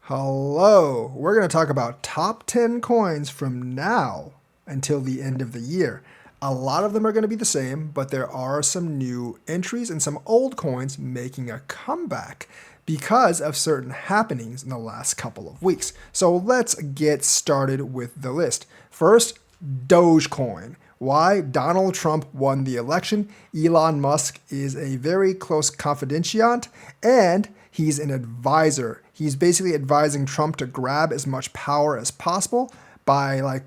Hello, we're going to talk about top 10 coins from now until the end of the year. A lot of them are going to be the same, but there are some new entries and some old coins making a comeback because of certain happenings in the last couple of weeks. So let's get started with the list. First, Dogecoin. Why? Donald Trump won the election. Elon Musk is a very close confidentiant, and he's an advisor. He's basically advising Trump to grab as much power as possible by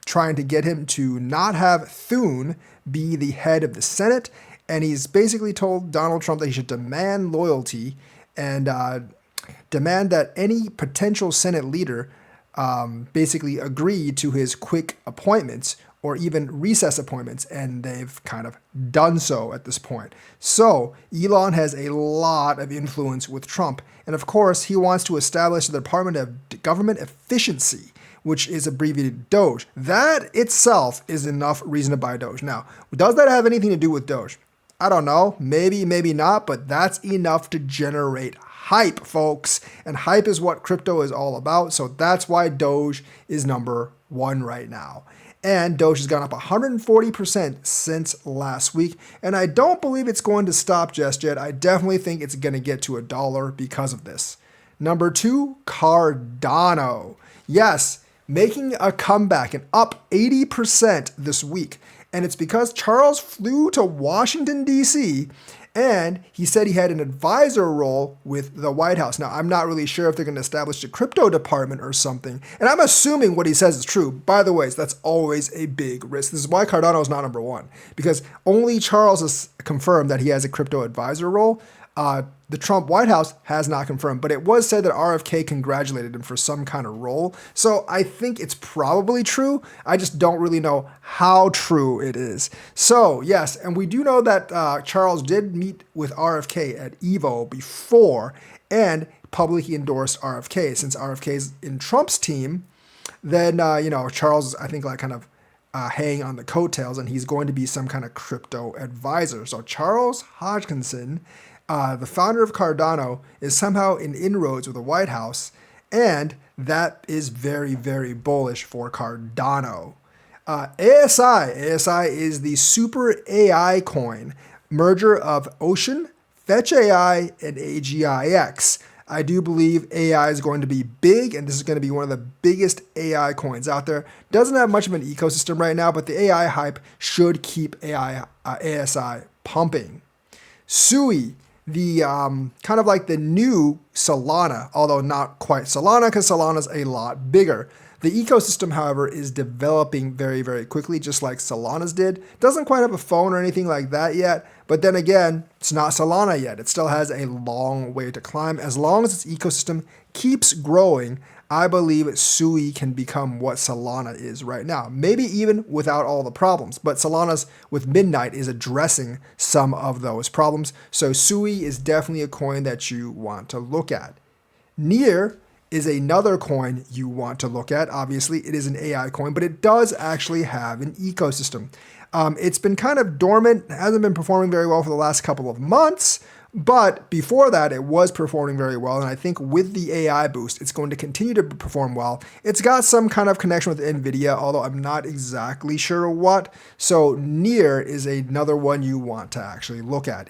trying to get him to not have Thune be the head of the Senate. And he's basically told Donald Trump that he should demand loyalty and demand that any potential Senate leader basically agree to his quick appointments or even recess appointments, and they've kind of done so at this point. So Elon has a lot of influence with Trump, and of course he wants to establish the Department of Government Efficiency, which is abbreviated Doge. That itself is enough reason to buy Doge. Now, does that have anything to do with Doge? I don't know, maybe, maybe not, but that's enough to generate hype, folks. And hype is what crypto is all about, so that's why Doge is number one right now. And Doge has gone up 140% since last week, and I don't believe it's going to stop just yet. I definitely think it's going to get to $1 because of this. Number two, Cardano. Yes, making a comeback and up 80% this week. And it's because Charles flew to Washington, D.C., and he said he had an advisor role with the White House. Now, I'm not really sure if they're going to establish a crypto department or something. And I'm assuming what he says is true. By the way, that's always a big risk. This is why Cardano is not number one, because only Charles has confirmed that he has a crypto advisor role. The Trump White House has not confirmed, but it was said that RFK congratulated him for some kind of role. So I think it's probably true. I just don't really know how true it is. So yes, and we do know that Charles did meet with RFK at Evo before and publicly endorsed RFK. Since RFK is in Trump's team, then Charles, I think, hang on the coattails, and he's going to be some kind of crypto advisor. So Charles Hodgkinson, the founder of Cardano, is somehow in inroads with the White House, and that is very, very bullish for Cardano. ASI is the super AI coin, merger of Ocean, Fetch AI, and AGIX. I do believe AI is going to be big, and this is going to be one of the biggest AI coins out there. Doesn't have much of an ecosystem right now, but the AI hype should keep ASI pumping. Sui, the kind of like the new Solana, although not quite Solana because Solana's a lot bigger. The ecosystem, however, is developing very, very quickly, just like Solana's did. Doesn't quite have a phone or anything like that yet, but then again, it's not Solana yet. It still has a long way to climb. As long as its ecosystem keeps growing, I believe Sui can become what Solana is right now. Maybe even without all the problems, but Solana's with Midnight is addressing some of those problems. So Sui is definitely a coin that you want to look at. Near is another coin you want to look at. Obviously, it is an AI coin, but it does actually have an ecosystem. It's been kind of dormant, hasn't been performing very well for the last couple of months, but before that, it was performing very well, and I think with the AI boost, it's going to continue to perform well. It's got some kind of connection with NVIDIA, although I'm not exactly sure what. So Near is another one you want to actually look at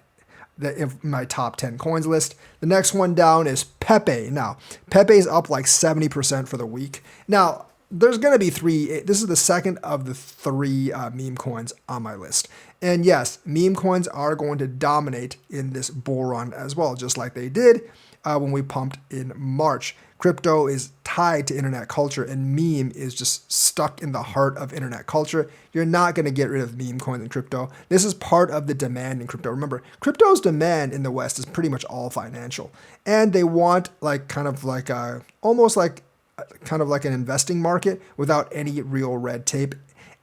in my top 10 coins list. The next one down is Pepe. Now, Pepe's up like 70% for the week. Now, there's going to be three. This is the second of the three meme coins on my list. And yes, meme coins are going to dominate in this bull run as well, just like they did when we pumped in March. Crypto is tied to internet culture, and meme is just stuck in the heart of internet culture. You're not going to get rid of meme coins in crypto. This is part of the demand in crypto. Remember, crypto's demand in the West is pretty much all financial, and they want almost like an investing market without any real red tape.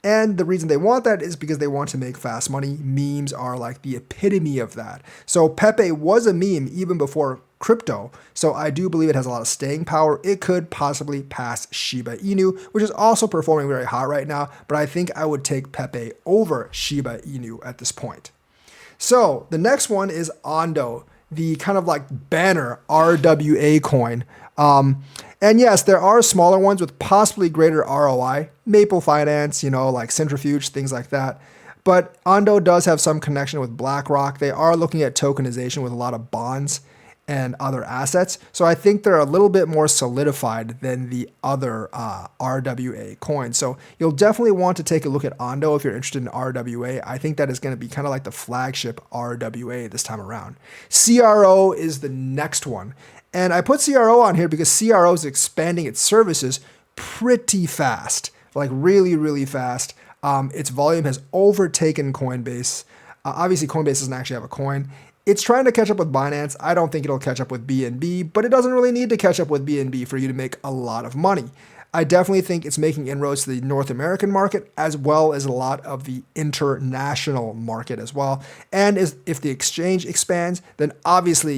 And the reason they want that is because they want to make fast money. Memes are like the epitome of that. So Pepe was a meme even before crypto. So I do believe it has a lot of staying power. It could possibly pass Shiba Inu, which is also performing very hot right now. But I think I would take Pepe over Shiba Inu at this point. So the next one is Ondo. the kind of like banner RWA coin. And yes, there are smaller ones with possibly greater ROI, Maple Finance, like Centrifuge, things like that. But Ondo does have some connection with BlackRock. They are looking at tokenization with a lot of bonds and other assets. So I think they're a little bit more solidified than the other RWA coins. So you'll definitely want to take a look at Ondo if you're interested in RWA. I think that is going to be kind of like the flagship RWA this time around. CRO is the next one. And I put CRO on here because CRO is expanding its services pretty fast, like really, really fast. Its volume has overtaken Coinbase. Obviously, Coinbase doesn't actually have a coin. It's trying to catch up with Binance. I don't think it'll catch up with BNB, but it doesn't really need to catch up with BNB for you to make a lot of money. I definitely think it's making inroads to the North American market as well as a lot of the international market as well. And if the exchange expands, then obviously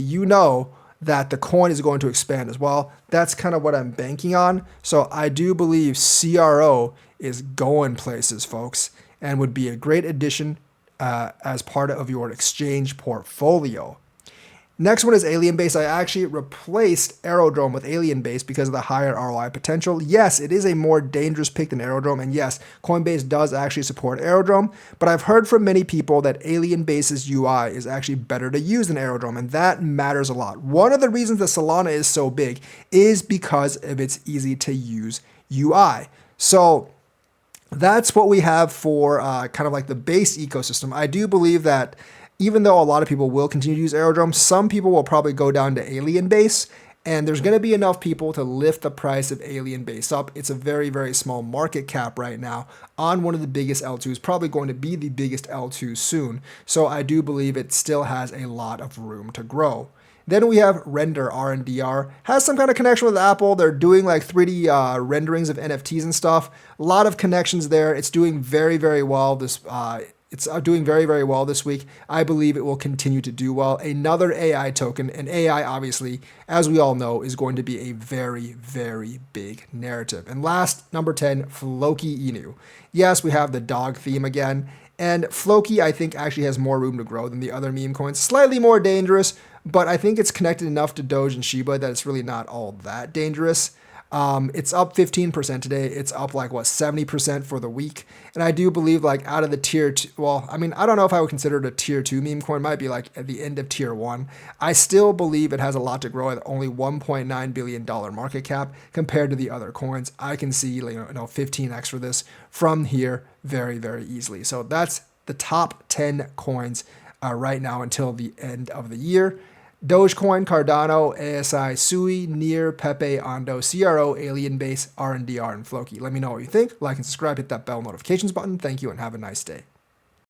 that the coin is going to expand as well. That's kind of what I'm banking on. So I do believe CRO is going places, folks, and would be a great addition as part of your exchange portfolio. Next one is Alienbase. I actually replaced Aerodrome with Alienbase because of the higher ROI potential. Yes, it is a more dangerous pick than Aerodrome, and yes, Coinbase does actually support Aerodrome, but I've heard from many people that Alienbase's UI is actually better to use than Aerodrome, and that matters a lot. One of the reasons that Solana is so big is because of its easy-to-use UI. So that's what we have for kind of like the base ecosystem. I do believe that even though a lot of people will continue to use Aerodrome, some people will probably go down to Alienbase, and there's going to be enough people to lift the price of Alienbase up. It's a very, very small market cap right now on one of the biggest L2s, probably going to be the biggest L2 soon. So I do believe it still has a lot of room to grow. Then we have Render, RNDR, has some kind of connection with Apple. They're doing like 3D renderings of NFTs and stuff. A lot of connections there. It's doing very, very well this week. I believe it will continue to do well. Another AI token, and AI obviously, as we all know, is going to be a very, very big narrative. And last, number 10, Floki Inu. Yes, we have the dog theme again. And Floki, I think, actually has more room to grow than the other meme coins. Slightly more dangerous, but I think it's connected enough to Doge and Shiba that it's really not all that dangerous. It's up 15% today. It's up 70% for the week. And I do believe out of the tier two, I don't know if I would consider it a tier 2 meme coin. It might be at the end of tier 1. I still believe it has a lot to grow at only $1.9 billion market cap compared to the other coins. I can see 15x for this from here very, very easily. So that's the top 10 coins right now until the end of the year. Dogecoin, Cardano, ASI, Sui, Near, Pepe, Ondo, CRO, Alienbase, RNDR, and Floki. Let me know what you think. Like and subscribe. Hit that bell notifications button. Thank you and have a nice day.